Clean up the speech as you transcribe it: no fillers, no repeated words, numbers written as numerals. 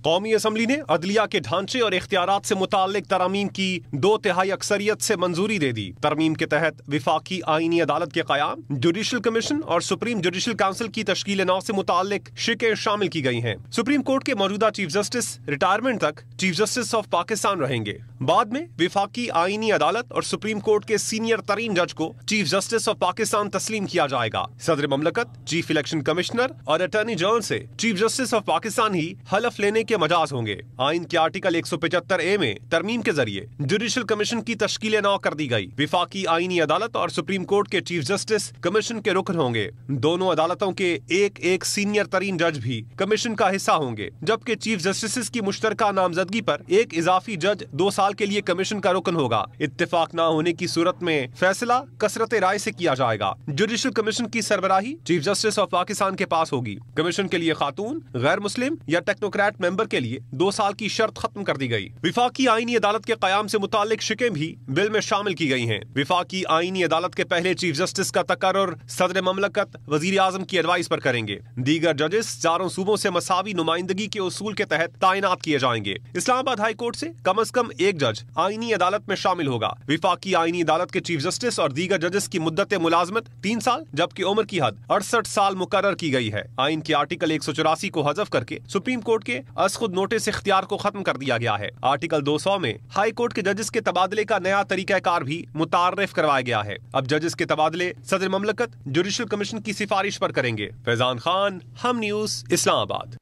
قومی اسمبلی نے عدلیہ کے ڈھانچے اور اختیارات سے متعلق ترامیم کی 2/3 اکثریت سے منظوری دے دی۔ ترمیم کے تحت وفاقی آئینی عدالت کے قیام، جوڈیشل کمیشن اور سپریم جوڈیشل کونسل کی تشکیل نو سے متعلق شقیں شامل کی گئی ہیں۔ سپریم کورٹ کے موجودہ چیف جسٹس ریٹائرمنٹ تک چیف جسٹس آف پاکستان رہیں گے۔ بعد میں وفاقی آئینی عدالت اور سپریم کورٹ کے سینئر ترین جج کو چیف جسٹس آف پاکستان تسلیم کیا جائے گا۔ صدر مملکت، چیف الیکشن کمشنر اور اٹارنی جنرل سے چیف جسٹس آف پاکستان ہی حلف لینے کے مجاز ہوں گے۔ آئین کے آرٹیکل 175A میں ترمیم کے ذریعے جوڈیشل کمیشن کی تشکیل نو کر دی گئی۔ وفاقی آئینی عدالت اور سپریم کورٹ کے چیف جسٹس کمیشن کے رکن ہوں گے۔ دونوں عدالتوں کے ایک سینئر ترین جج بھی کمیشن کا حصہ ہوں گے، جبکہ چیف جسٹس کی مشترکہ نامزدگی پر ایک اضافی جج 2 سال کے لیے کمیشن کا رکن ہوگا۔ اتفاق نہ ہونے کی صورت میں فیصلہ کثرت رائے سے کیا جائے گا۔ جوڈیشل کمیشن کی سربراہی چیف جسٹس آف پاکستان کے پاس ہوگی۔ کمیشن کے لیے خاتون، غیر مسلم یا ٹیکنوکریٹ ممبر کے لیے 2 سال کی شرط ختم کر دی گئی۔ وفاقی آئینی عدالت کے قیام سے متعلق شقیں بھی بل میں شامل کی گئی ہیں۔ وفاقی آئینی عدالت کے پہلے چیف جسٹس کا تقرر صدر مملکت وزیر اعظم کی ایڈوائز پر کریں گے۔ دیگر ججز چاروں صوبوں سے مساوی نمائندگی کے اصول کے تحت تعینات کیے جائیں گے۔ اسلام آباد ہائی کورٹ سے کم از کم ایک جج آئینی عدالت میں شامل ہوگا۔ وفاقی آئینی عدالت کے چیف جسٹس اور دیگر ججز کی مدت ملازمت 3 سال جبکہ عمر کی حد 68 سال مقرر کی گئی ہے۔ آئین کے آرٹیکل 184 کو حذف کر کے سپریم کورٹ کے از خود نوٹس اختیار کو ختم کر دیا گیا ہے۔ آرٹیکل 200 میں ہائی کورٹ کے ججز کے تبادلے کا نیا طریقہ کار بھی متعارف کروایا گیا ہے۔ اب ججز کے تبادلے صدر مملکت جوڈیشل کمیشن کی سفارش پر کریں گے۔ فیضان خان، ہم نیوز، اسلام آباد۔